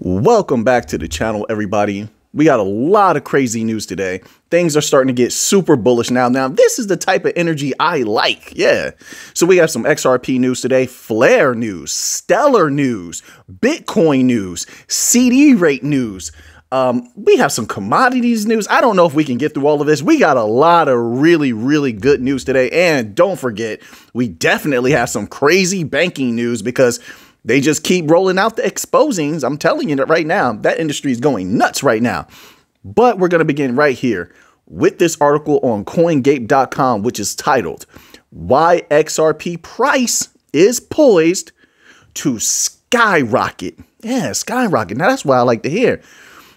Welcome back to the channel, everybody. We got a lot of crazy news today. Things are starting to get super bullish now. Now, this is the type of energy I like. Yeah. So we have some XRP news today, Flare news, Stellar news, Bitcoin news, CD rate news. We have some commodities news. I don't know if we can get through all of this. We got a lot of really good news today. And don't forget, we definitely have some crazy banking news because they just keep rolling out the exposings. I'm telling you that right now, that industry is going nuts right now. But we're going to begin right here with this article on CoinGate.com, which is titled, Why XRP Price is Poised to Skyrocket. Yeah, skyrocket. Now, that's what I like to hear.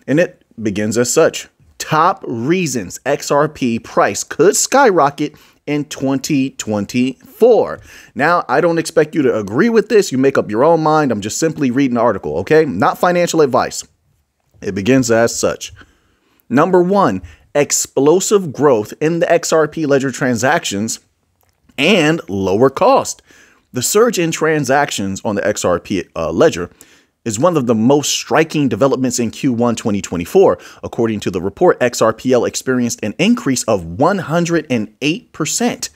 And it begins as such. Top reasons XRP price could skyrocket in 2024. Now, I don't expect you to agree with this. You make up your own mind. I'm just simply reading the article, okay? Not financial advice. It begins as such. Number one, explosive growth in the XRP Ledger transactions and lower cost. The surge in transactions on the XRP Ledger is one of the most striking developments in Q1 2024. According to the report, XRPL experienced an increase of 108%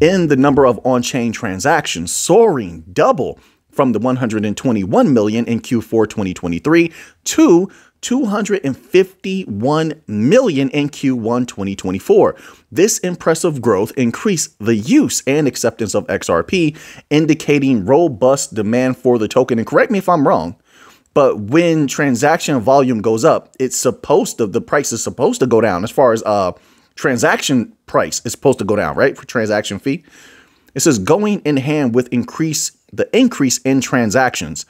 in the number of on-chain transactions, soaring double from the 121 million in Q4 2023 to 251 million in Q1 2024. This impressive growth increased the use and acceptance of XRP, indicating robust demand for the token. And correct me if I'm wrong, but when transaction volume goes up, the price is supposed to go down. As far as transaction price is supposed to go down, right? For transaction fee. It says going in hand with the increase in transactions.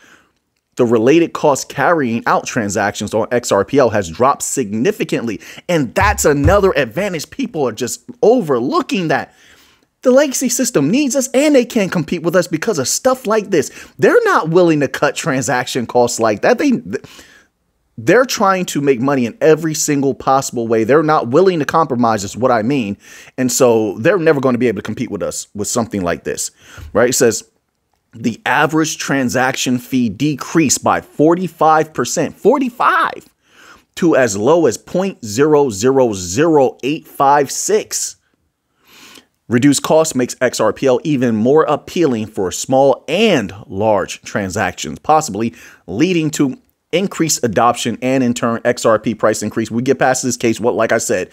The related cost carrying out transactions on XRPL has dropped significantly. And that's another advantage. People are just overlooking that. The legacy system needs us and they can't compete with us because of stuff like this. They're not willing to cut transaction costs like that. They're trying to make money in every single possible way. They're not willing to compromise, is what I mean. And so they're never going to be able to compete with us with something like this, right? It says the average transaction fee decreased by 45%, 45 to as low as 0.000856. Reduced cost makes XRPL even more appealing for small and large transactions, possibly leading to increased adoption and in turn XRP price increase. We get past this case, like I said,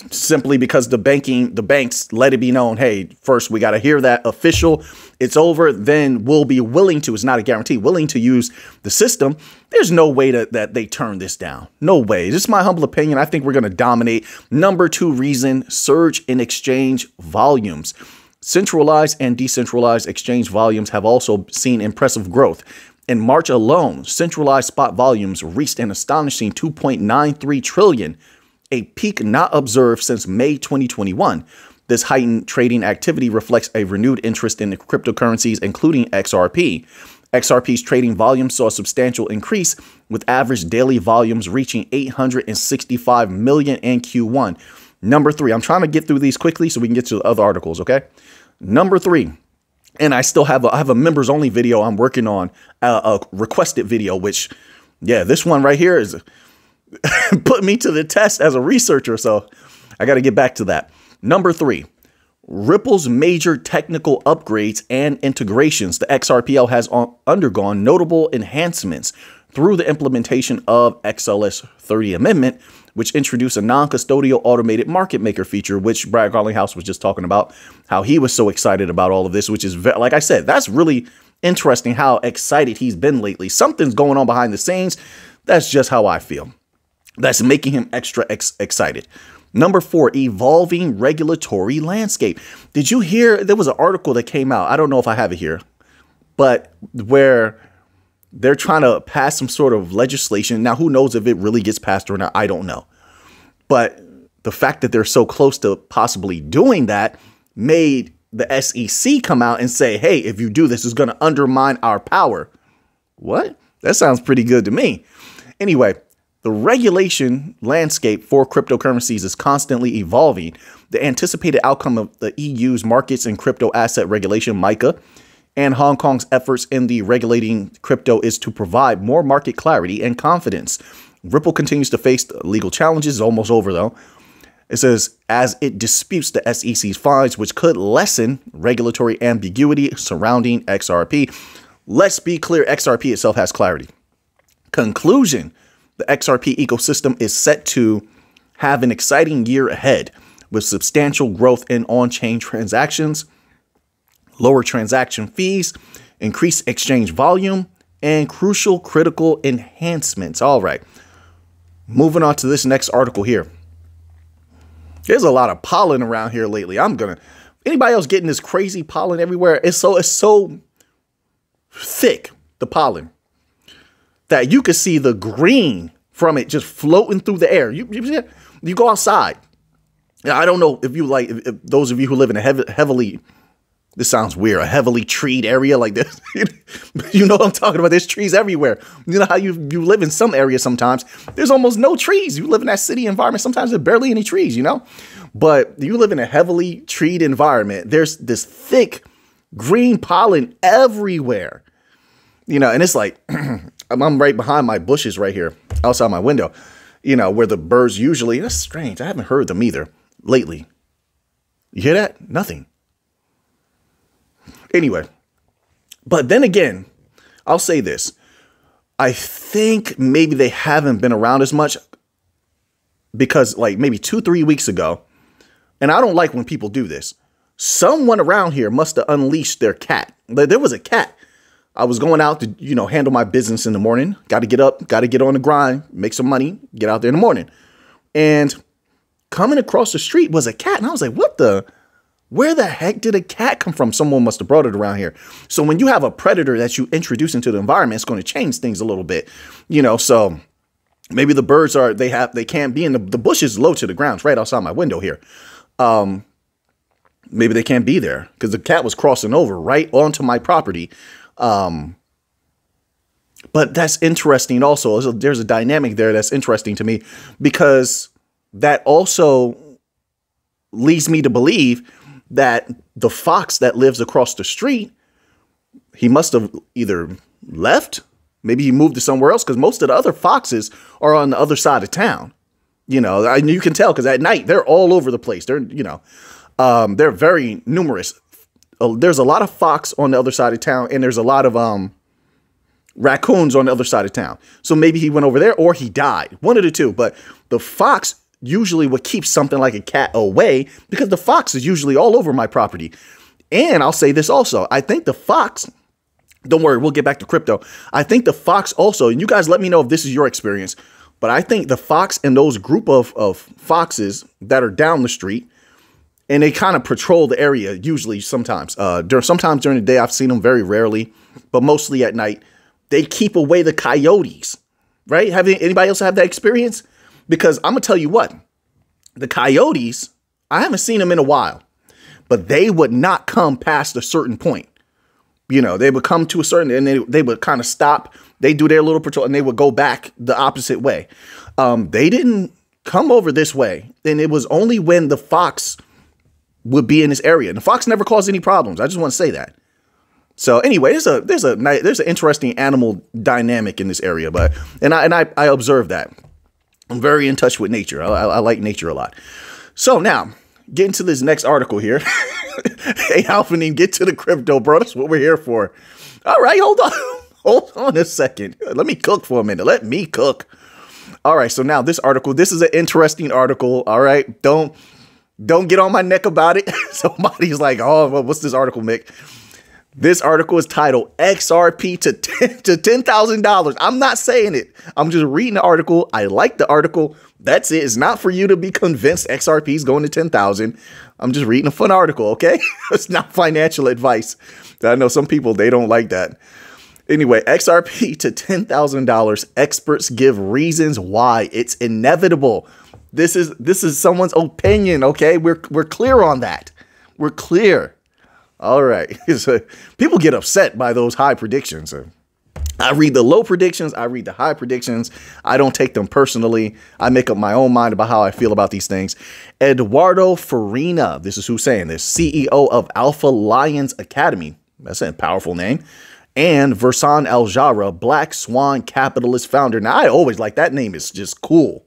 simply because the banks let it be known, hey, first we got to hear that official, it's over, then we'll be willing to, it's not a guarantee, willing to use the system. There's no way that they turn this down. No way. This is my humble opinion. I think we're going to dominate. Number two reason, surge in exchange volumes. Centralized and decentralized exchange volumes have also seen impressive growth. In March alone, centralized spot volumes reached an astonishing 2.93 trillion, a peak not observed since May 2021. This heightened trading activity reflects a renewed interest in the cryptocurrencies, including XRP. XRP's trading volume saw a substantial increase, with average daily volumes reaching 865 million in Q1. Number three, I'm trying to get through these quickly so we can get to the other articles, okay? Number three. And I still have a members only video I'm working on, a requested video, which, yeah, this one right here is put me to the test as a researcher. So I got to get back to that. Number three, Ripple's major technical upgrades and integrations. The XRPL has undergone notable enhancements through the implementation of XLS 30 Amendment, which introduced a non-custodial automated market maker feature, which Brad Garlinghouse was just talking about, how he was so excited about all of this, which is, like I said, that's really interesting how excited he's been lately. Something's going on behind the scenes. That's just how I feel. That's making him extra excited. Number four, evolving regulatory landscape. Did you hear? There was an article that came out. I don't know if I have it here, but where they're trying to pass some sort of legislation. Now, who knows if it really gets passed or not? I don't know. But the fact that they're so close to possibly doing that made the SEC come out and say, hey, if you do this, it's going to undermine our power. What? That sounds pretty good to me. Anyway, the regulation landscape for cryptocurrencies is constantly evolving. The anticipated outcome of the EU's markets and crypto asset regulation, MiCA, and Hong Kong's efforts in the regulating crypto is to provide more market clarity and confidence. Ripple continues to face legal challenges. It's almost over, though. It says, as it disputes the SEC's fines, which could lessen regulatory ambiguity surrounding XRP. Let's be clear, XRP itself has clarity. Conclusion, the XRP ecosystem is set to have an exciting year ahead with substantial growth in on-chain transactions, lower transaction fees, increased exchange volume, and crucial critical enhancements. All right, moving on to this next article here. There's a lot of pollen around here lately. Anybody else getting this crazy pollen everywhere? It's so thick, the pollen, that you could see the green from it just floating through the air. You go outside. Now, I don't know if you like, if those of you who live in a heavily, this sounds weird, a heavily treed area like this. You know what I'm talking about? There's trees everywhere. You know how you live in some areas sometimes. There's almost no trees. You live in that city environment. Sometimes there's barely any trees, you know? But you live in a heavily treed environment. There's this thick green pollen everywhere. You know, and it's like, I'm right behind my bushes right here, outside my window, you know, where the birds usually, that's strange. I haven't heard them either lately. You hear that? Nothing. Anyway, but then again, I'll say this. I think maybe they haven't been around as much because like maybe 2-3 weeks ago, and I don't like when people do this, someone around here must have unleashed their cat. There was a cat. I was going out to, you know, handle my business in the morning. Got to get up, got to get on the grind, make some money, get out there in the morning. And coming across the street was a cat. And I was like, where the heck did a cat come from? Someone must have brought it around here. So when you have a predator that you introduce into the environment, it's going to change things a little bit, you know. So maybe the birds they can't be in the bushes low to the ground. It's right outside my window here. Maybe they can't be there because the cat was crossing over right onto my property. But that's interesting also. There's a dynamic there that's interesting to me because that also leads me to believe that the fox that lives across the street, he must have either left, maybe he moved to somewhere else because most of the other foxes are on the other side of town. You know, you can tell because at night they're all over the place. They're, you know, they're very numerous. There's a lot of fox on the other side of town, and there's a lot of raccoons on the other side of town. So maybe he went over there or he died. One of the two. But the fox usually would keep something like a cat away because the fox is usually all over my property. And I'll say this also. I think the fox, don't worry, we'll get back to crypto. I think the fox also, and you guys let me know if this is your experience, but I think the fox and those group of foxes that are down the street, and they kind of patrol the area usually sometimes. Sometimes during the day, I've seen them very rarely, but mostly at night. They keep away the coyotes, right? Anybody else have that experience? Because I'm going to tell you what, the coyotes, I haven't seen them in a while, but they would not come past a certain point. You know, they would come to a certain, and they would kind of stop. They do their little patrol and they would go back the opposite way. They didn't come over this way. And it was only when the fox would be in this area. And the fox never caused any problems. I just want to say that. So anyway, there's an interesting animal dynamic in this area, and I observe that. I'm very in touch with nature. I like nature a lot. So now, getting to this next article here. Hey, Alphanin, get to the crypto, bro. That's what we're here for. All right, hold on. Hold on a second. Let me cook for a minute. Let me cook. All right, so now this article, this is an interesting article. All right, don't get on my neck about it. Somebody's like, oh, well, what's this article, Mick? This article is titled XRP to $10,000. I'm not saying it. I'm just reading the article. I like the article. That's it. It's not for you to be convinced XRP is going to 10,000. I'm just reading a fun article, okay? It's not financial advice. I know some people, they don't like that. Anyway, XRP to $10,000. Experts give reasons why it's inevitable. This is someone's opinion, okay? We're clear on that. We're clear. All right. So people get upset by those high predictions. I read the low predictions. I read the high predictions. I don't take them personally. I make up my own mind about how I feel about these things. Eduardo Farina, this is who's saying this, CEO of Alpha Lions Academy. That's a powerful name. And Versan Al-Jara, Black Swan Capitalist founder. Now, I always like that name. Is just cool.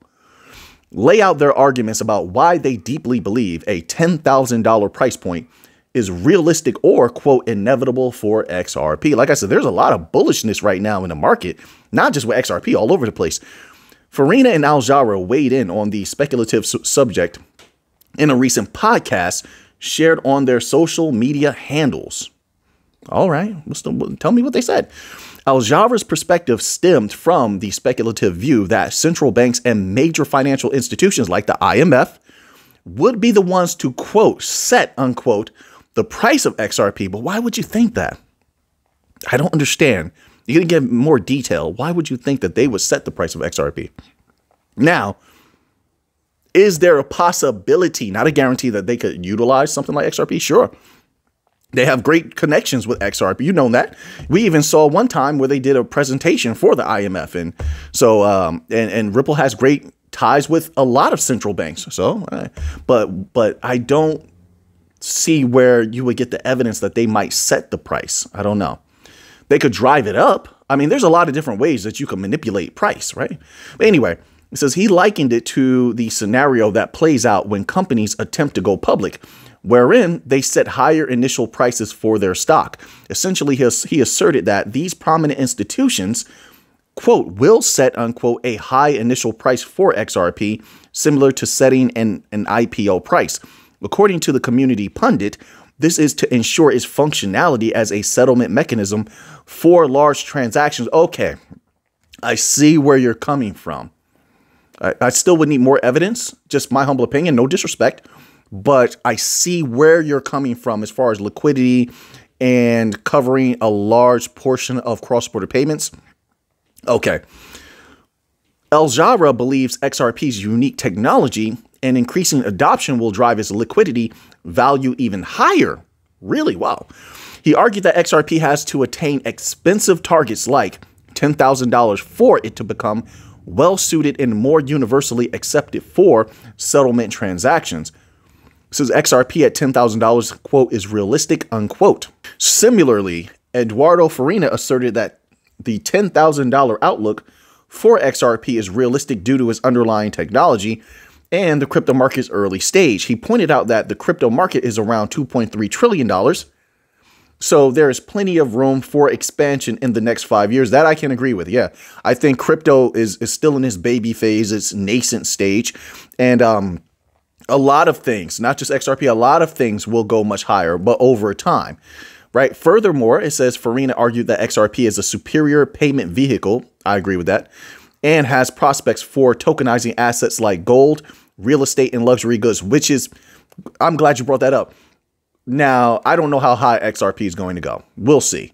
Lay out their arguments about why they deeply believe a $10,000 price point is realistic or, quote, inevitable for XRP. Like I said, there's a lot of bullishness right now in the market, not just with XRP, all over the place. Farina and Al-Jara weighed in on the speculative subject in a recent podcast shared on their social media handles. All right, tell me what they said. Al-Jara's perspective stemmed from the speculative view that central banks and major financial institutions like the IMF would be the ones to, quote, set, unquote, the price of XRP. But why would you think that? I don't understand. You're going to give more detail. Why would you think that they would set the price of XRP? Now, is there a possibility, not a guarantee, that they could utilize something like XRP? Sure. They have great connections with XRP. You know that. We even saw one time where they did a presentation for the IMF. And so and Ripple has great ties with a lot of central banks. So but I don't see where you would get the evidence that they might set the price. I don't know. They could drive it up. I mean, there's a lot of different ways that you can manipulate price, right? But anyway, it says he likened it to the scenario that plays out when companies attempt to go public, wherein they set higher initial prices for their stock. Essentially, he asserted that these prominent institutions, quote, will set, unquote, a high initial price for XRP, similar to setting an IPO price. According to the community pundit, this is to ensure its functionality as a settlement mechanism for large transactions. Okay, I see where you're coming from. I still would need more evidence, just my humble opinion, no disrespect. But I see where you're coming from as far as liquidity and covering a large portion of cross-border payments. Okay. Al-Jara believes XRP's unique technology and increasing adoption will drive its liquidity value even higher. Really? Wow. He argued that XRP has to attain expensive targets like $10,000 for it to become well-suited and more universally accepted for settlement transactions. Says XRP at $10,000, quote, is realistic, unquote. Similarly, Eduardo Farina asserted that the $10,000 outlook for XRP is realistic due to its underlying technology and the crypto market's early stage. He pointed out that the crypto market is around $2.3 trillion. So there is plenty of room for expansion in the next 5 years. That I can agree with. Yeah, I think crypto is still in its baby phase, its nascent stage. And a lot of things, not just XRP, a lot of things will go much higher, but over time, right? Furthermore, it says Farina argued that XRP is a superior payment vehicle. I agree with that. And has prospects for tokenizing assets like gold, real estate, and luxury goods, which is, I'm glad you brought that up. Now, I don't know how high XRP is going to go. We'll see.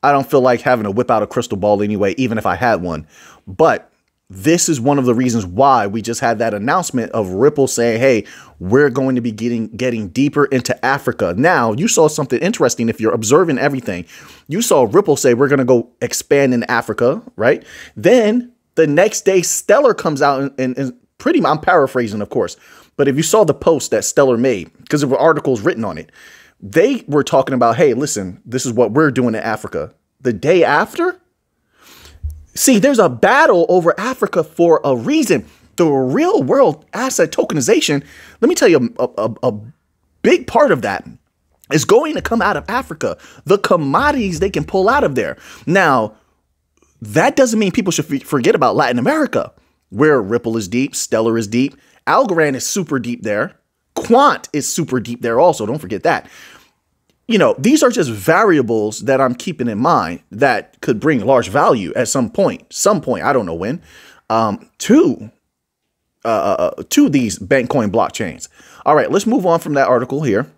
I don't feel like having to whip out a crystal ball anyway, even if I had one. But this is one of the reasons why we just had that announcement of Ripple saying, hey, we're going to be getting deeper into Africa. Now, you saw something interesting. If you're observing everything, you saw Ripple say we're going to go expand in Africa, right? Then the next day, Stellar comes out and pretty much, I'm paraphrasing, of course. But if you saw the post that Stellar made, because there were articles written on it, they were talking about, hey, listen, this is what we're doing in Africa. The day after, see, there's a battle over Africa for a reason. The real world asset tokenization, let me tell you, a big part of that is going to come out of Africa. The commodities they can pull out of there. Now, that doesn't mean people should forget about Latin America, where Ripple is deep, Stellar is deep, Algorand is super deep there, Quant is super deep there also. Don't forget that. You know, these are just variables that I'm keeping in mind that could bring large value at some point, I don't know when, to these Bankcoin blockchains. All right, let's move on from that article here.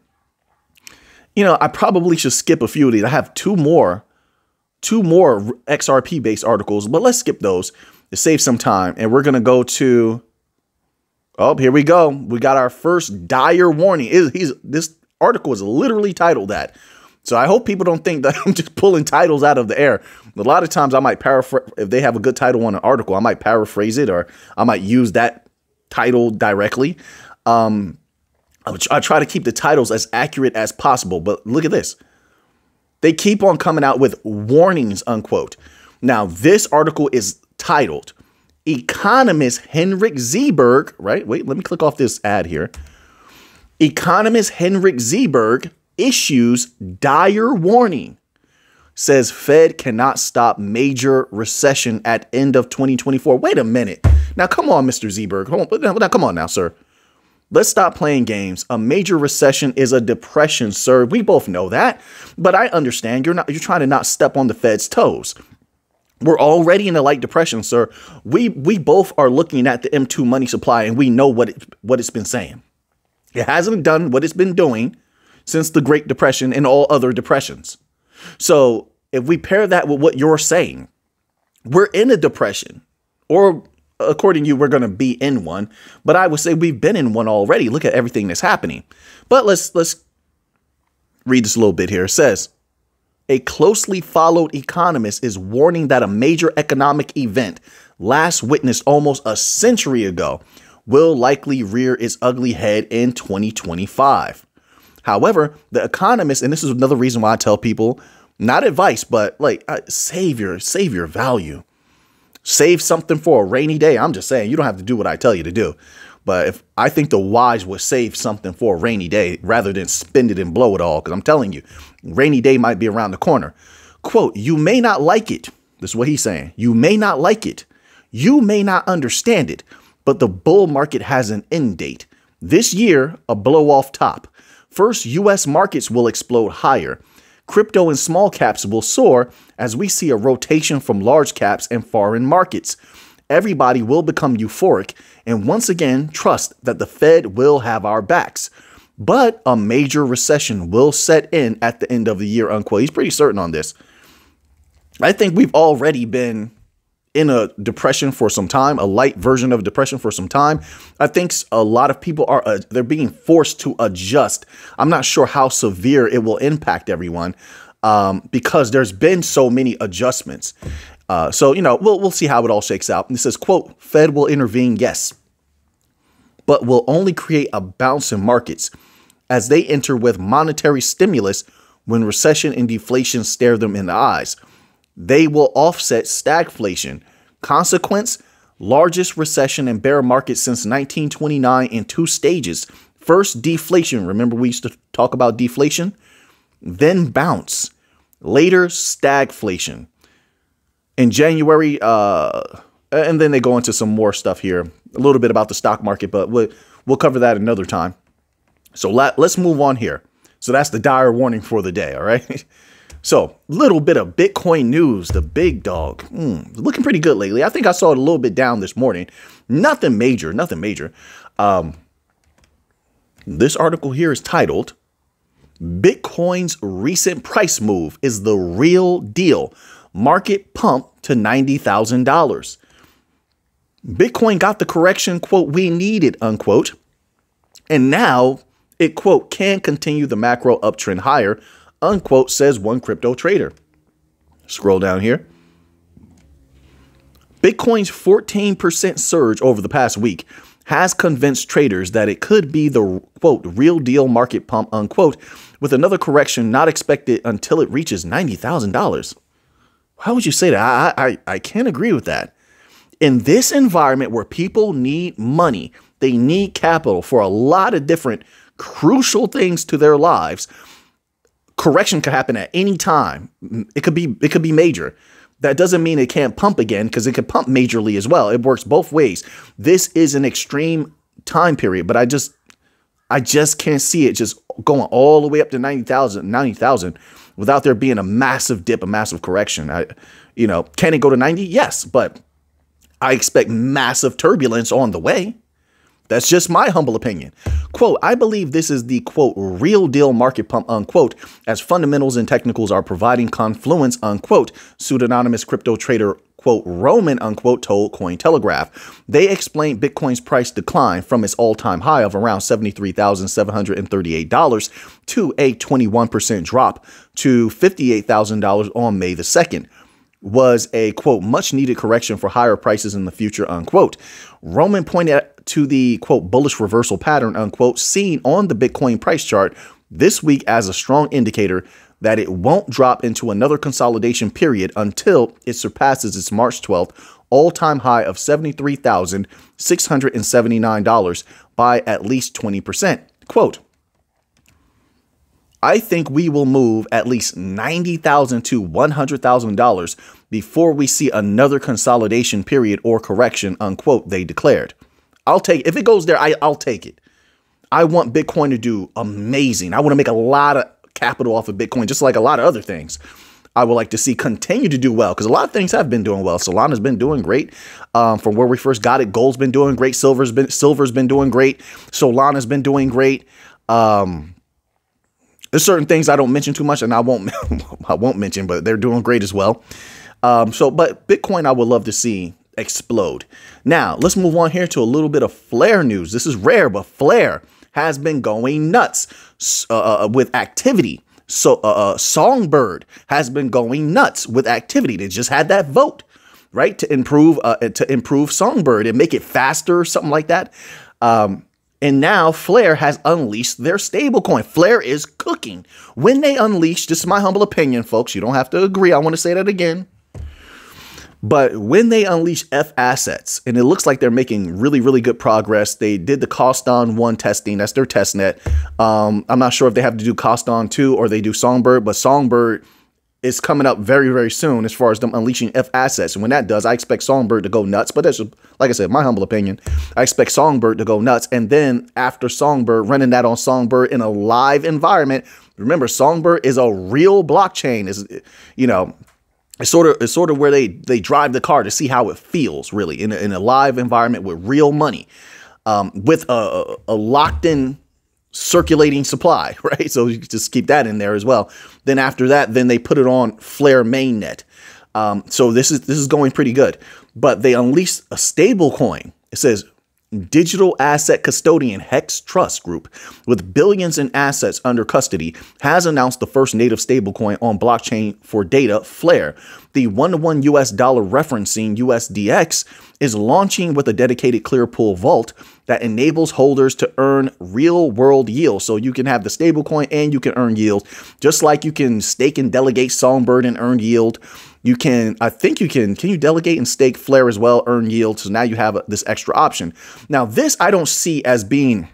You know, I probably should skip a few of these. I have two more XRP based articles, but let's skip those to save some time. And we're going to go to, oh, here we go. We got our first dire warning. This article is literally titled that. So I hope people don't think that I'm just pulling titles out of the air. A lot of times I might paraphrase, if they have a good title on an article, I might paraphrase it, or I might use that title directly. I try to keep the titles as accurate as possible, but look at this. They keep on coming out with warnings, unquote. Now, this article is titled Economist Henrik Zeberg, right? Wait, let me click off this ad here. Economist Henrik Zeberg issues dire warning, says Fed cannot stop major recession at end of 2024. Wait a minute. Now, come on, Mr. Zeberg. Now, come on now, sir. Let's stop playing games. A major recession is a depression, sir. We both know that, but I understand you're trying to not step on the Fed's toes. We're already in a light depression, sir. We both are looking at the M2 money supply, and we know what it's been saying. It hasn't done what it's been doing since the Great Depression and all other depressions. So if we pair that with what you're saying, we're in a depression, or according to you, we're going to be in one. But I would say we've been in one already. Look at everything that's happening. But let's read this a little bit here. It says, a closely followed economist is warning that a major economic event last witnessed almost a century ago will likely rear its ugly head in 2025. However, the economist, and this is another reason why I tell people, not advice, but like save your value. Save something for a rainy day. I'm just saying, you don't have to do what I tell you to do. But if I think the wise would save something for a rainy day rather than spend it and blow it all, because I'm telling you, rainy day might be around the corner. Quote, you may not like it. This is what he's saying. You may not like it. You may not understand it, but the bull market has an end date. This year, a blow off top. First, U.S. markets will explode higher. Crypto and small caps will soar as we see a rotation from large caps and foreign markets. Everybody will become euphoric and once again trust that the Fed will have our backs. But a major recession will set in at the end of the year, unquote. He's pretty certain on this. I think we've already been in a depression for some time, a light version of depression for some time. I think a lot of people they're being forced to adjust. I'm not sure how severe it will impact everyone because there's been so many adjustments. So, we'll see how it all shakes out. And it says, quote, Fed will intervene, yes, but will only create a bounce in markets as they enter with monetary stimulus when recession and deflation stare them in the eyes. They will offset stagflation. Consequence, largest recession and bear market since 1929 in two stages. First, deflation. Remember, we used to talk about deflation. Then bounce. Later, stagflation. In January, and then they go into some more stuff here. A little bit about the stock market, but we'll cover that another time. So let's move on here. So that's the dire warning for the day, all right? So, little bit of Bitcoin news, the big dog, looking pretty good lately. I think I saw it a little bit down this morning. Nothing major, nothing major. This article here is titled, Bitcoin's recent price move is the real deal. Market pump to $90,000. Bitcoin got the correction, quote, we needed, unquote. And now it, quote, can continue the macro uptrend higher, unquote, says one crypto trader. Scroll down here. Bitcoin's 14% surge over the past week has convinced traders that it could be the, quote, real deal market pump, unquote, with another correction not expected until it reaches $90,000. How would you say that? I can't agree with that. In this environment where people need money, they need capital for a lot of different crucial things to their lives. Correction could happen at any time. It could be major. That doesn't mean it can't pump again, because it can pump majorly as well. It works both ways. This is an extreme time period, but I just can't see it just going all the way up to 90,000 without there being a massive dip, a massive correction. Can it go to 90? Yes, but I expect massive turbulence on the way. That's just my humble opinion. Quote, I believe this is the, quote, real deal market pump, unquote, as fundamentals and technicals are providing confluence, unquote, pseudonymous crypto trader, quote, Roman, unquote, told Cointelegraph. They explained Bitcoin's price decline from its all-time high of around $73,738 to a 21% drop to $58,000 on May the 2nd. Was a, quote, much needed correction for higher prices in the future, unquote. Roman pointed to the, quote, bullish reversal pattern, unquote, seen on the Bitcoin price chart this week as a strong indicator that it won't drop into another consolidation period until it surpasses its March 12th all-time high of $73,679 by at least 20%. Quote, I think we will move at least $90,000 to $100,000 before we see another consolidation period or correction, unquote, they declared. I'll take, if it goes there, I'll take it. I want Bitcoin to do amazing. I want to make a lot of capital off of Bitcoin, just like a lot of other things. I would like to see continue to do well because a lot of things have been doing well. Solana's been doing great from where we first got it. Gold's been doing great. Silver's been doing great. Solana's been doing great. There's certain things I don't mention too much, and I won't mention, but they're doing great as well. But Bitcoin, I would love to see explode. Now, let's move on here to a little bit of Flare news. This is rare, but Flare has been going nuts with activity. So Songbird has been going nuts with activity. They just had that vote, right, to improve Songbird and make it faster, something like that. And now Flare has unleashed their stablecoin. Flare is cooking. When they unleash, this is my humble opinion, folks. You don't have to agree. I want to say that again. But when they unleash F assets, and it looks like they're making really, really good progress. They did the cost on 1 testing. That's their test net. I'm not sure if they have to do cost on 2 or they do Songbird, but Songbird is coming up very, very soon as far as them unleashing F assets. And when that does, I expect Songbird to go nuts. But that's, like I said, my humble opinion. I expect Songbird to go nuts. And then after Songbird, running that on Songbird in a live environment. Remember, Songbird is a real blockchain. It's sort of where they drive the car to see how it feels, really, in a live environment with real money, with a locked in circulating supply, right? So you just keep that in there as well. Then after that, then they put it on Flare mainnet. So this is going pretty good. But they unleashed a stable coin. It says digital asset custodian Hex Trust Group, with billions in assets under custody, has announced the first native stablecoin on blockchain for data, Flare. The $1 to $1 US referencing USDX is launching with a dedicated Clearpool vault that enables holders to earn real world yield. So you can have the stablecoin and you can earn yield, just like you can stake and delegate Songbird and earn yield. You can, can you delegate and stake Flare as well, earn yield? So now you have this extra option. Now, this I don't see as being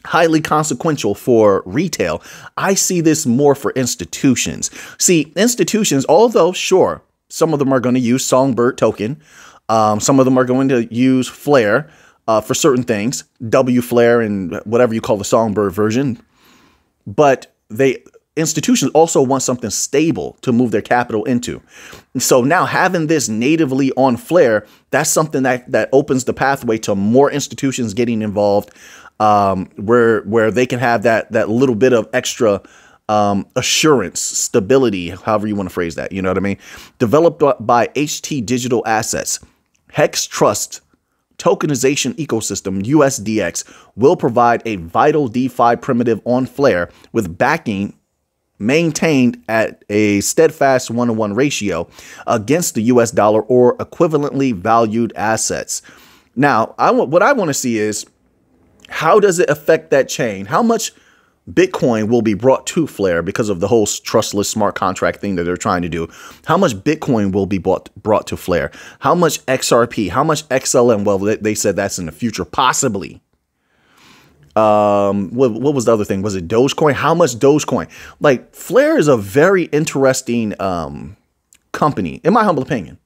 highly consequential for retail. I see this more for institutions. See, institutions, although sure, some of them are going to use Songbird token. Some of them are going to use Flare for certain things, W Flare and whatever you call the Songbird version. But institutions also want something stable to move their capital into. So now having this natively on Flare, that's something that opens the pathway to more institutions getting involved, where they can have that little bit of extra assurance, stability, however you want to phrase that. You know what I mean? Developed by HT Digital Assets, Hex Trust tokenization ecosystem, USDX, will provide a vital DeFi primitive on Flare with backing maintained at a steadfast 1-to-1 ratio against the US dollar or equivalently valued assets. Now, what I want to see is, how does it affect that chain? How much Bitcoin will be brought to Flare because of the whole trustless smart contract thing that they're trying to do? How much Bitcoin will be brought to Flare? How much XRP? How much XLM? Well, they said that's in the future, possibly. What was the other thing? Was it Dogecoin? How much Dogecoin? Like, Flare is a very interesting company, in my humble opinion.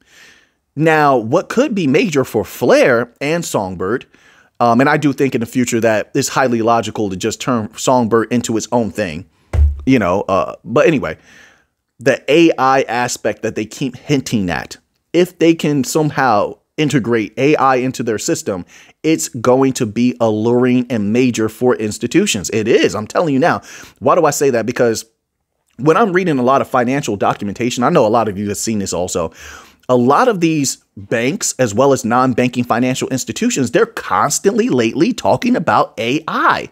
Now, what could be major for Flare and Songbird, and I do think in the future that it's highly logical to just turn Songbird into its own thing, but anyway, the AI aspect that they keep hinting at, if they can somehow integrate AI into their system, it's going to be alluring and major for institutions. It is. I'm telling you now. Why do I say that? Because when I'm reading a lot of financial documentation, I know a lot of you have seen this also. A lot of these banks, as well as non-banking financial institutions, they're constantly lately talking about AI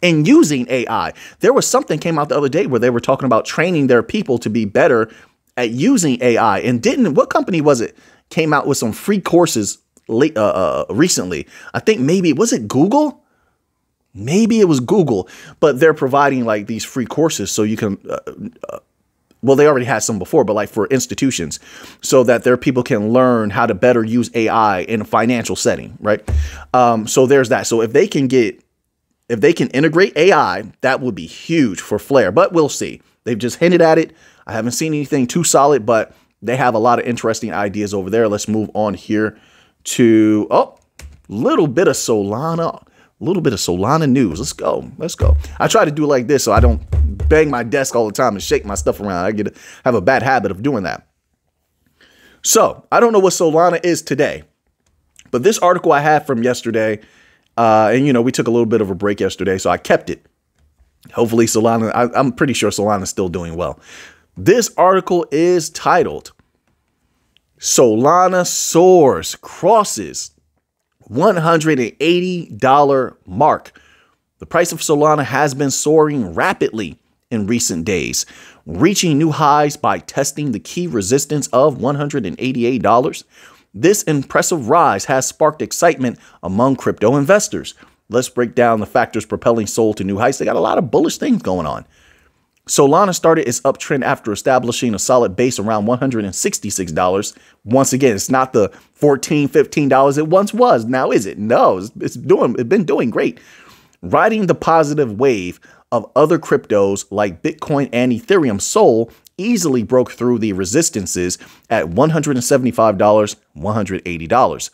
and using AI. There was something came out the other day where they were talking about training their people to be better at using AI. And what company was it came out with some free courses recently? I think was it Google? Maybe it was Google, but they're providing like these free courses so you can well, they already had some before, but like for institutions, so that their people can learn how to better use AI in a financial setting, right? So there's that. So if they can integrate AI, that would be huge for Flare, but we'll see. They've just hinted at it. I haven't seen anything too solid, but they have a lot of interesting ideas over there. Let's move on here to, little bit of Solana news. Let's go. I try to do it like this so I don't bang my desk all the time and shake my stuff around. I have a bad habit of doing that. So I don't know what Solana is today, but this article I had from yesterday, and we took a little bit of a break yesterday, so I kept it. Hopefully Solana, I'm pretty sure Solana is still doing well. This article is titled Solana Soars Crosses $180 Mark. The price of Solana has been soaring rapidly in recent days, reaching new highs by testing the key resistance of $188. This impressive rise has sparked excitement among crypto investors. Let's break down the factors propelling Sol to new heights. They got a lot of bullish things going on. Solana started its uptrend after establishing a solid base around $166. Once again, it's not the $14, $15 it once was. Now, is it? No, it's been doing great. Riding the positive wave of other cryptos like Bitcoin and Ethereum, Sol easily broke through the resistances at $175, $180.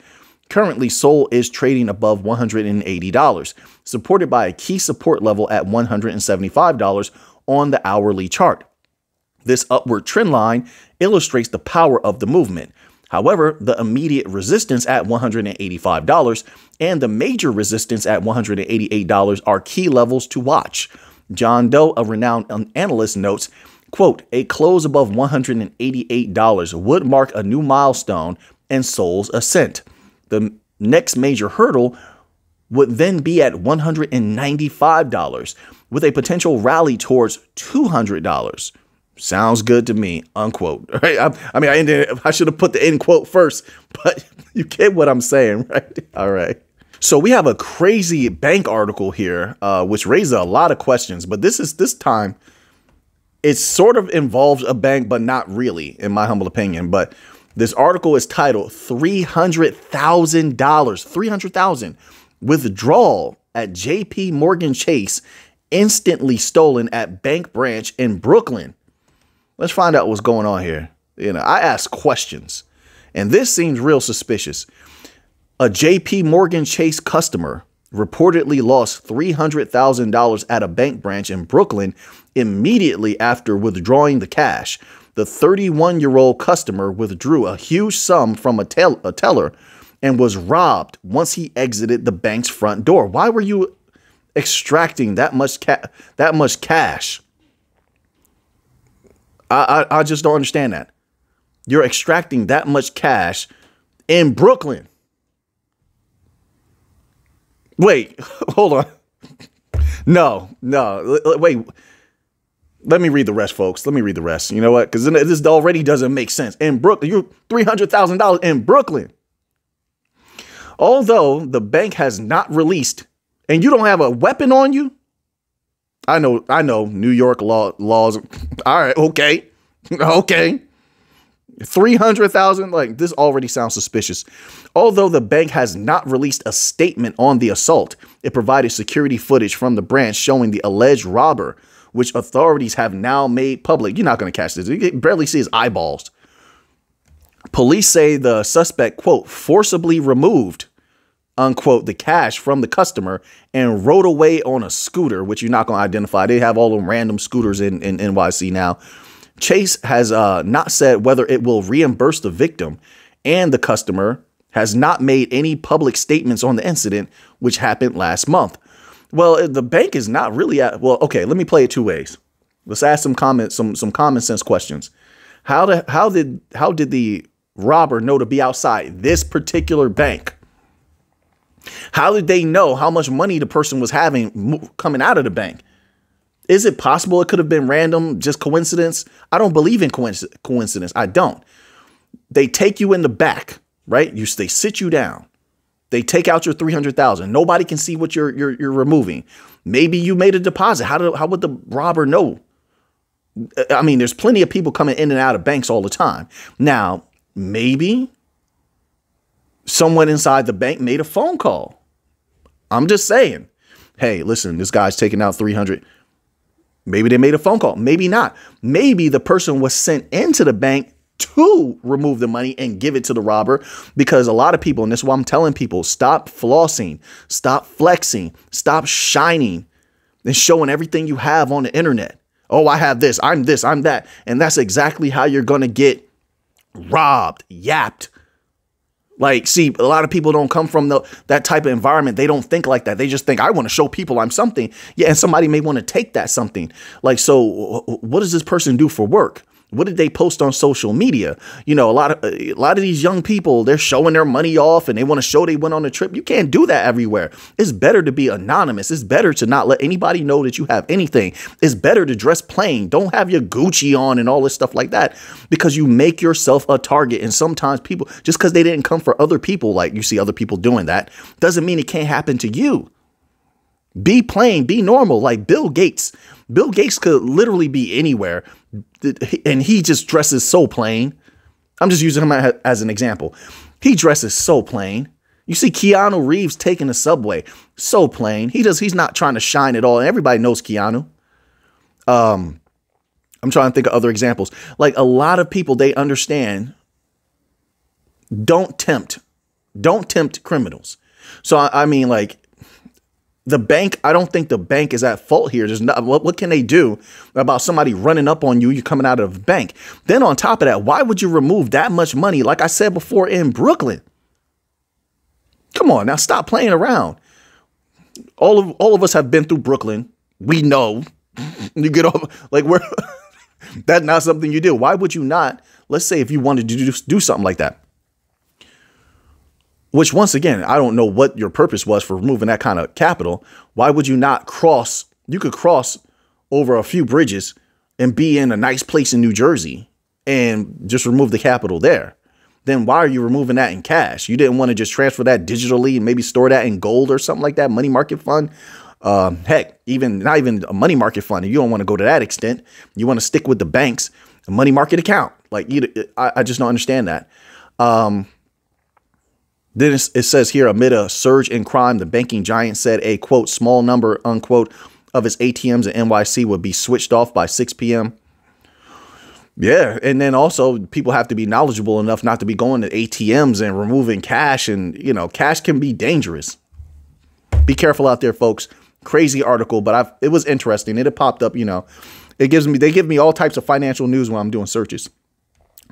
Currently, Sol is trading above $180, supported by a key support level at $175 on the hourly chart. This upward trend line illustrates the power of the movement. However, the immediate resistance at $185 and the major resistance at $188 are key levels to watch. John Doe, a renowned analyst, notes, quote, a close above $188 would mark a new milestone in Sol's ascent. The next major hurdle would then be at $195, with a potential rally towards $200. Sounds good to me, unquote. Right? I should have put the end quote first, but you get what I'm saying, right? All right. So we have a crazy bank article here, which raises a lot of questions, but this time it sort of involves a bank, but not really, in my humble opinion. But this article is titled $300,000, $300,000 withdrawal at JP Morgan Chase instantly stolen at bank branch in Brooklyn. Let's find out what's going on here. I ask questions, and this seems real suspicious. A JP Morgan Chase customer reportedly lost $300,000 at a bank branch in Brooklyn immediately after withdrawing the cash. The 31-year-old customer withdrew a huge sum from a teller and was robbed once he exited the bank's front door. Why were you extracting that much cash? I just don't understand that. You're extracting that much cash in Brooklyn. Wait, hold on. No, wait. Let me read the rest, folks. Let me read the rest. You know what? Because this already doesn't make sense. In Brooklyn, you're $300,000 in Brooklyn. Although the bank has not released, and you don't have a weapon on you. I know New York laws. All right. Okay. 300,000. Like, this already sounds suspicious. Although the bank has not released a statement on the assault, it provided security footage from the branch showing the alleged robber, which authorities have now made public. You're not going to catch this. You can barely see his eyeballs. Police say the suspect, quote, forcibly removed, unquote, the cash from the customer and rode away on a scooter, which you're not going to identify. They have all them random scooters in NYC now. Chase has not said whether it will reimburse the victim, and the customer has not made any public statements on the incident, which happened last month. Well, the bank is not really okay, let me play it two ways. Let's ask some common sense questions. How did the robber know to be outside this particular bank? How did they know how much money the person was having coming out of the bank? Is it possible it could have been random, just coincidence? I don't believe in coincidence. I don't. They take you in the back, right? They sit you down. They take out your $300,000. Nobody can see what you're removing. Maybe you made a deposit. How would the robber know? I mean, there's plenty of people coming in and out of banks all the time. Now, maybe someone inside the bank made a phone call. I'm just saying, hey, listen, this guy's taking out 300. Maybe they made a phone call. Maybe not. Maybe the person was sent into the bank to remove the money and give it to the robber, because a lot of people, and this is why I'm telling people, stop flossing, stop flexing, stop shining and showing everything you have on the internet. Oh, I have this, I'm that. And that's exactly how you're going to get robbed, yapped. Like, see, a lot of people don't come from that type of environment. They don't think like that. They just think, I want to show people I'm something. Yeah, and somebody may want to take that something. Like, so what does this person do for work? What did they post on social media? You know, a lot of these young people, they're showing their money off and they want to show they went on a trip. You can't do that everywhere. It's better to be anonymous. It's better to not let anybody know that you have anything. It's better to dress plain. Don't have your Gucci on and all this stuff like that, because you make yourself a target. And sometimes people, just because they didn't come for other people, like you see other people doing that, doesn't mean it can't happen to you. Be plain, be normal. Like Bill Gates. Bill Gates could literally be anywhere, and he just dresses so plain. I'm just using him as an example. He dresses so plain. You see Keanu Reeves taking the subway, so plain. He's not trying to shine at all. And everybody knows Keanu. I'm trying to think of other examples. Like a lot of people, they understand. Don't tempt criminals. So I mean, like, the bank, I don't think the bank is at fault here. There's not, what can they do about somebody running up on you? You're coming out of the bank. Then on top of that, why would you remove that much money? Like I said before, in Brooklyn. Come on, now stop playing around. All of us have been through Brooklyn. We know. You get off, like, we're that's not something you do. Why would you not? Let's say if you wanted to do something like that. Which, once again, I don't know what your purpose was for removing that kind of capital. Why would you not cross? You could cross over a few bridges and be in a nice place in New Jersey and just remove the capital there. Then why are you removing that in cash? You didn't want to just transfer that digitally and maybe store that in gold or something like that, money market fund. Heck, not even a money market fund. You don't want to go to that extent. You want to stick with the banks, a money market account. Like, I just don't understand that. Then it says here, amid a surge in crime, the banking giant said a, quote, small number, unquote, of its ATMs in NYC would be switched off by 6 p.m. Yeah. And then also people have to be knowledgeable enough not to be going to ATMs and removing cash. And, you know, cash can be dangerous. Be careful out there, folks. Crazy article, but it was interesting. It popped up, you know, they give me all types of financial news when I'm doing searches.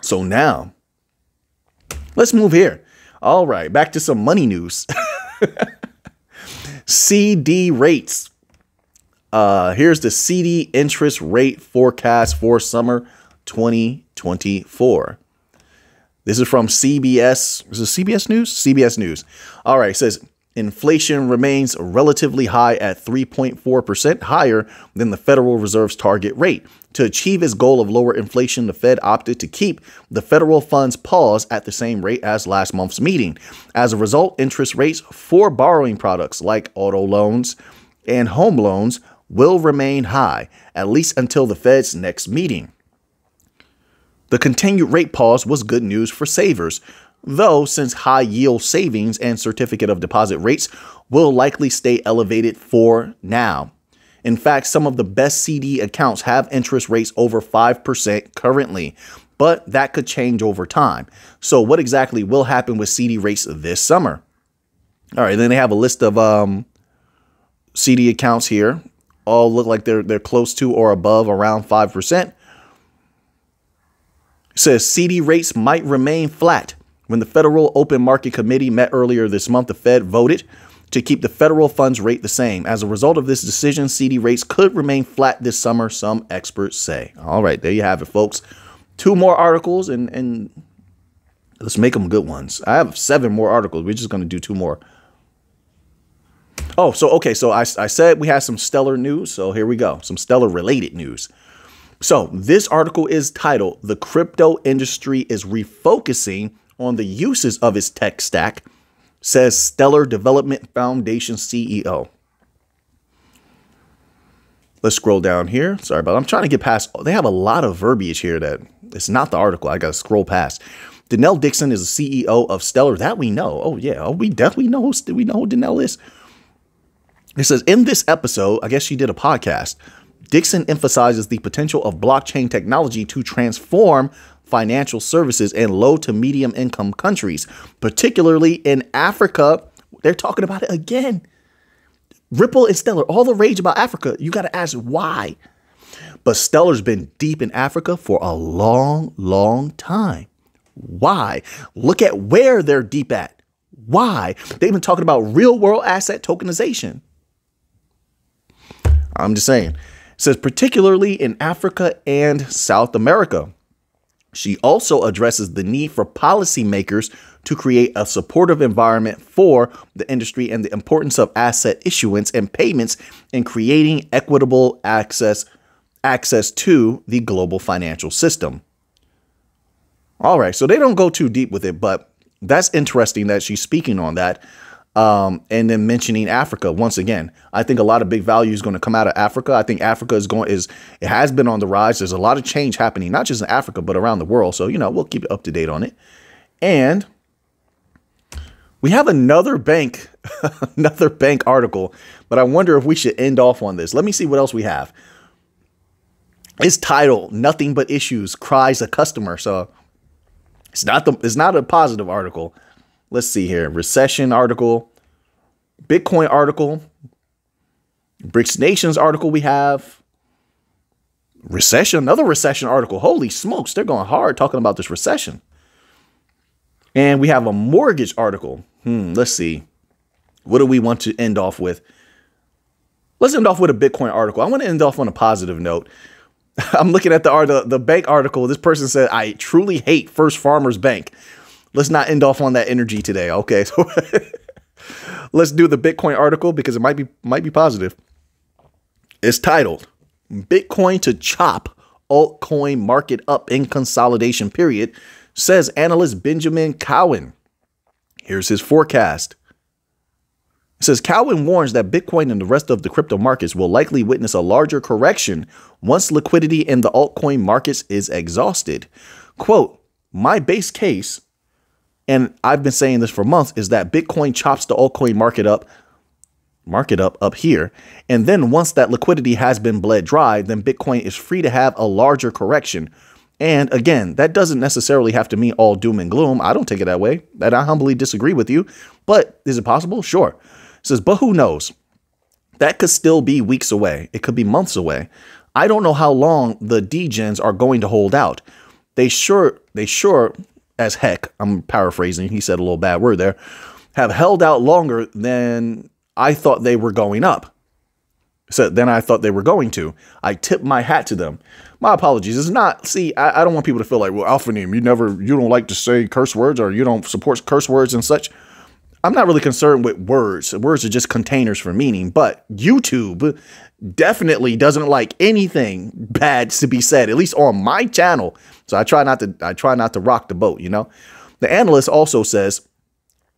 So now let's move here. All right, back to some money news. CD rates. Here's the CD interest rate forecast for summer 2024. This is from CBS. Is it CBS News? CBS News. All right, it says inflation remains relatively high at 3.4%, higher than the Federal Reserve's target rate. To achieve its goal of lower inflation, the Fed opted to keep the federal funds pause at the same rate as last month's meeting. As a result, interest rates for borrowing products like auto loans and home loans will remain high, at least until the Fed's next meeting. The continued rate pause was good news for savers, though, since high-yield savings and certificate of deposit rates will likely stay elevated for now. In fact, some of the best CD accounts have interest rates over 5% currently, but that could change over time. So what exactly will happen with CD rates this summer? All right, then they have a list of CD accounts here. All look like they're close to or above around 5%. It says CD rates might remain flat. When the Federal Open Market Committee met earlier this month, the Fed voted to keep the federal funds rate the same. As a result of this decision, CD rates could remain flat this summer, some experts say. All right, there you have it, folks. 2 more articles, and let's make them good ones. I have 7 more articles. We're just going to do 2 more. Oh, so, okay, so I said we had some stellar news, so here we go. Some stellar-related news. So this article is titled, "The Crypto Industry is Refocusing on the Uses of its Tech Stack," says Stellar Development Foundation CEO. Let's scroll down here. Sorry about that. I'm trying to get past. They have a lot of verbiage here that it's not the article. I got to scroll past. Danelle Dixon is the CEO of Stellar. That we know. Oh, yeah. Oh, we definitely know. We know who Danelle is. It says, in this episode, I guess she did a podcast, Dixon emphasizes the potential of blockchain technology to transform financial services in low to medium income countries, particularly in Africa. They're talking about it again. Ripple and Stellar, all the rage about Africa. You got to ask why. But Stellar's been deep in Africa for a long, long time. Why? Look at where they're deep at. Why? They've been talking about real world asset tokenization. I'm just saying. It says particularly in Africa and South America. She also addresses the need for policymakers to create a supportive environment for the industry and the importance of asset issuance and payments in creating equitable access to the global financial system. All right, so they don't go too deep with it, but that's interesting that she's speaking on that. And then mentioning Africa once again. I think a lot of big value is going to come out of Africa. I think Africa it has been on the rise. There's a lot of change happening, not just in Africa, but around the world. So, we'll keep it up to date on it. And we have another bank article, but I wonder if we should end off on this. Let me see what else we have. It's titled "Nothing But Issues," cries a customer. So it's not a positive article. Let's see here. Recession article, Bitcoin article, BRICS Nations article we have. Another recession article. Holy smokes, they're going hard talking about this recession. And we have a mortgage article. Let's see. What do we want to end off with? Let's end off with a Bitcoin article. I want to end off on a positive note. I'm looking at the bank article. This person said, I truly hate First Farmers Bank. Let's not end off on that energy today. Okay, so let's do the Bitcoin article because it might be positive. It's titled "Bitcoin to Chop Altcoin Market Up in Consolidation Period," says analyst Benjamin Cowan. Here's his forecast. It says Cowan warns that Bitcoin and the rest of the crypto markets will likely witness a larger correction once liquidity in the altcoin markets is exhausted. Quote, "My base case," and I've been saying this for months, is that Bitcoin chops the altcoin market up here. And then once that liquidity has been bled dry, then Bitcoin is free to have a larger correction. And again, that doesn't necessarily have to mean all doom and gloom. I don't take it that way. And I humbly disagree with you. But is it possible? Sure. It says, but who knows? That could still be weeks away. It could be months away. I don't know how long the degens are going to hold out. They sure as heck, I'm paraphrasing, he said a little bad word there, have held out longer than I thought they were going up. So then I thought they were going to. I tip my hat to them. My apologies. It's not, see, I don't want people to feel like, well, Alphanim, you don't like to say curse words or you don't support curse words and such. I'm not really concerned with words. Words are just containers for meaning, but YouTube definitely doesn't like anything bad to be said, at least on my channel. So I try not to rock the boat, The analyst also says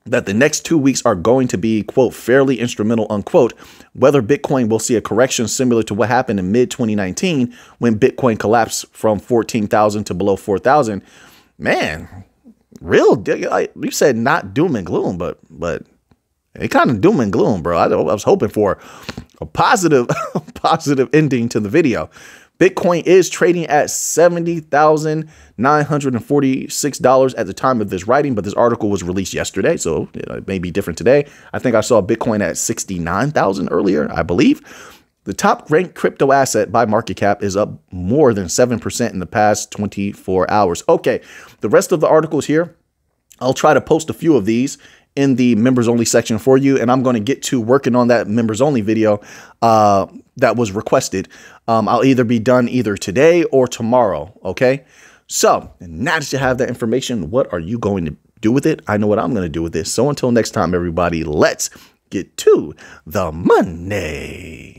that the next 2 weeks are going to be, quote, fairly instrumental, unquote, whether Bitcoin will see a correction similar to what happened in mid-2019 when Bitcoin collapsed from 14,000 to below 4,000. Man, you said not doom and gloom, but it kind of doom and gloom, bro. I was hoping for a positive ending to the video. Bitcoin is trading at $70,946 at the time of this writing, but this article was released yesterday, so it may be different today. I think I saw Bitcoin at 69,000 earlier, I believe. The top ranked crypto asset by market cap is up more than 7% in the past 24 hours. Okay, the rest of the articles here, I'll try to post a few of these in the members only section for you. And I'm going to get to working on that members only video that was requested. I'll either be done either today or tomorrow. OK, so now that you have that information, what are you going to do with it? I know what I'm going to do with this. So until next time, everybody, let's get to the money.